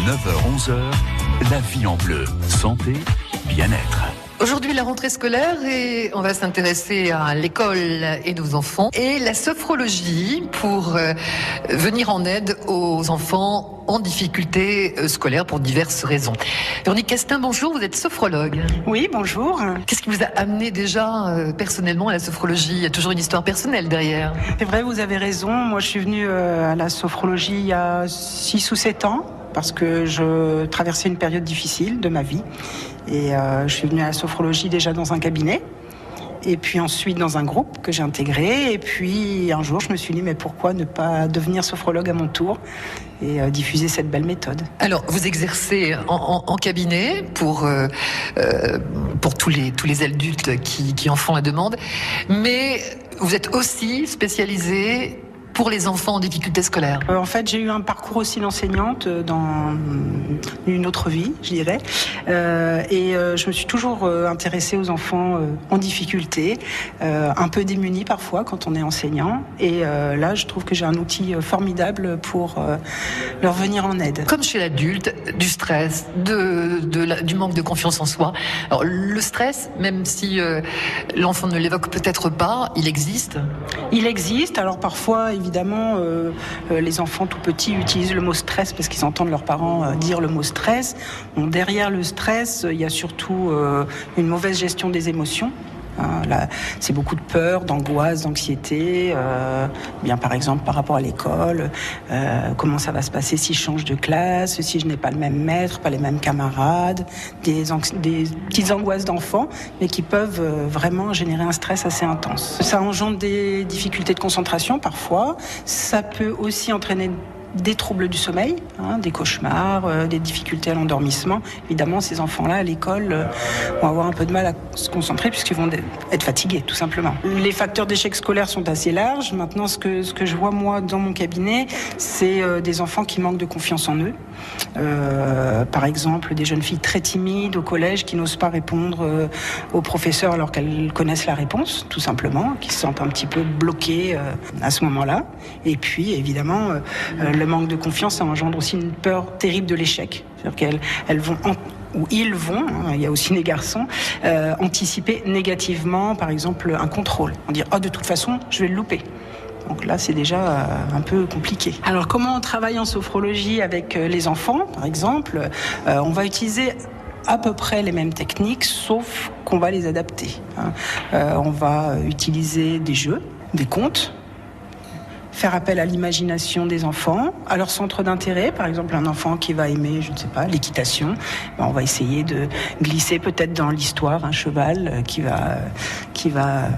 9h-11h, la vie en bleu. Santé, bien-être. Aujourd'hui, la rentrée scolaire et on va s'intéresser à l'école et nos enfants et la sophrologie pour venir en aide aux enfants en difficulté scolaire pour diverses raisons. Véronique Castin, bonjour, vous êtes sophrologue. Oui, bonjour. Qu'est-ce qui vous a amené déjà personnellement à la sophrologie ? Il y a toujours une histoire personnelle derrière. C'est vrai, vous avez raison. Moi, je suis venue à la sophrologie il y a 6 ou 7 ans parce que je traversais une période difficile de ma vie. Et je suis venue à la sophrologie déjà dans un cabinet, et puis ensuite dans un groupe que j'ai intégré. Et puis un jour, je me suis dit, mais pourquoi ne pas devenir sophrologue à mon tour et diffuser cette belle méthode. Alors, vous exercez en cabinet pour tous les adultes qui en font la demande, mais vous êtes aussi spécialisé pour les enfants en difficulté scolaire. En fait, j'ai eu un parcours aussi d'enseignante dans une autre vie, je dirais. Et je me suis toujours intéressée aux enfants en difficulté, un peu démunis parfois quand on est enseignant. Et là, je trouve que j'ai un outil formidable pour leur venir en aide. Comme chez l'adulte, du stress, du manque de confiance en soi. Alors, le stress, même si l'enfant ne l'évoque peut-être pas, il existe. Il existe. Alors parfois, évidemment, les enfants tout petits utilisent le mot stress parce qu'ils entendent leurs parents dire le mot stress. Bon, derrière le stress, il y a surtout une mauvaise gestion des émotions. Là, c'est beaucoup de peur, d'angoisse, d'anxiété. Bien par exemple par rapport à l'école, comment ça va se passer si je change de classe, si je n'ai pas le même maître, pas les mêmes camarades, des petites angoisses d'enfants, mais qui peuvent vraiment générer un stress assez intense. Ça engendre des difficultés de concentration parfois. Ça peut aussi entraîner des troubles du sommeil, des cauchemars, des difficultés à l'endormissement. Évidemment, ces enfants-là, à l'école, vont avoir un peu de mal à se concentrer puisqu'ils vont être fatigués, tout simplement. Les facteurs d'échec scolaire sont assez larges. Maintenant, ce que je vois, moi, dans mon cabinet, c'est des enfants qui manquent de confiance en eux. Par exemple, des jeunes filles très timides au collège qui n'osent pas répondre aux professeurs alors qu'elles connaissent la réponse, tout simplement, qui se sentent un petit peu bloquées à ce moment-là. Et puis, évidemment, le manque de confiance, ça engendre aussi une peur terrible de l'échec. C'est-à-dire qu'elles vont, ou ils vont, il y a aussi des garçons, anticiper négativement, par exemple, un contrôle. On dit, de toute façon, je vais le louper. Donc là, c'est déjà un peu compliqué. Alors, comment on travaille en sophrologie avec les enfants, par exemple ? On va utiliser à peu près les mêmes techniques, sauf qu'on va les adapter. On va utiliser des jeux, des contes, faire appel à l'imagination des enfants, à leur centre d'intérêt. Par exemple, un enfant qui va aimer, je ne sais pas, l'équitation, on va essayer de glisser peut-être dans l'histoire un cheval qui va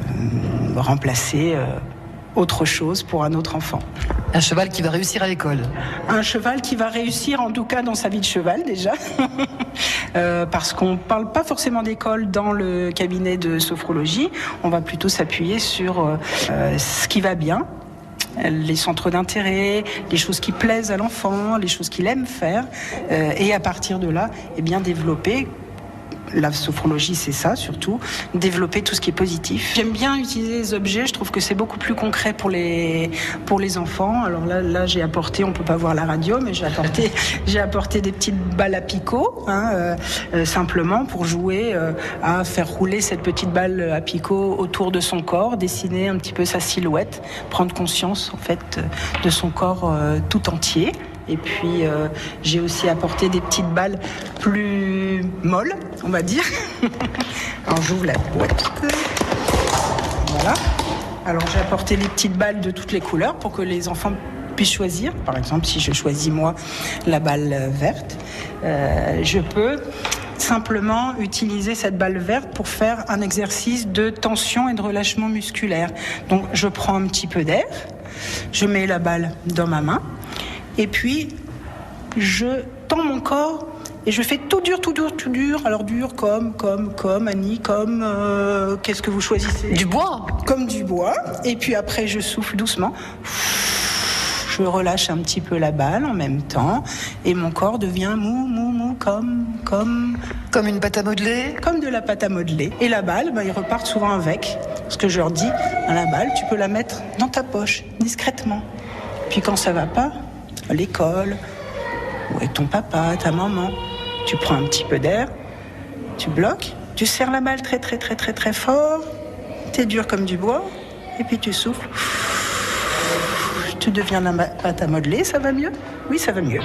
remplacer autre chose pour un autre enfant. Un cheval qui va réussir à l'école. Un cheval qui va réussir, en tout cas dans sa vie de cheval déjà, parce qu'on ne parle pas forcément d'école dans le cabinet de sophrologie, on va plutôt s'appuyer sur ce qui va bien, les centres d'intérêt, les choses qui plaisent à l'enfant, les choses qu'il aime faire, et à partir de là, développer. La sophrologie, c'est ça, surtout, développer tout ce qui est positif. J'aime bien utiliser les objets, je trouve que c'est beaucoup plus concret pour les enfants. Alors là j'ai apporté, on peut pas voir la radio, mais j'ai apporté des petites balles à picot, simplement pour jouer à faire rouler cette petite balle à picot autour de son corps, dessiner un petit peu sa silhouette, prendre conscience, en fait, de son corps tout entier. Et puis, j'ai aussi apporté des petites balles plus molles, on va dire. Alors, j'ouvre la boîte. Voilà. Alors, j'ai apporté des petites balles de toutes les couleurs pour que les enfants puissent choisir. Par exemple, si je choisis, moi, la balle verte, je peux simplement utiliser cette balle verte pour faire un exercice de tension et de relâchement musculaire. Donc, je prends un petit peu d'air, je mets la balle dans ma main, et puis, je tends mon corps et je fais tout dur. Alors dur comme Annie, comme qu'est-ce que vous choisissez ? Du bois. Comme du bois. Et puis après, je souffle doucement. Je relâche un petit peu la balle en même temps et mon corps devient mou, comme une pâte à modeler. Comme de la pâte à modeler. Et la balle, ils repartent souvent avec. Ce que je leur dis, la balle, tu peux la mettre dans ta poche, discrètement. Puis quand ça va pas, à l'école, ou avec ton papa, ta maman. Tu prends un petit peu d'air, tu bloques, tu serres la balle très très très très très fort, t'es dur comme du bois, et puis tu souffles. Tu deviens la pâte à modeler, ça va mieux ? Oui, ça va mieux.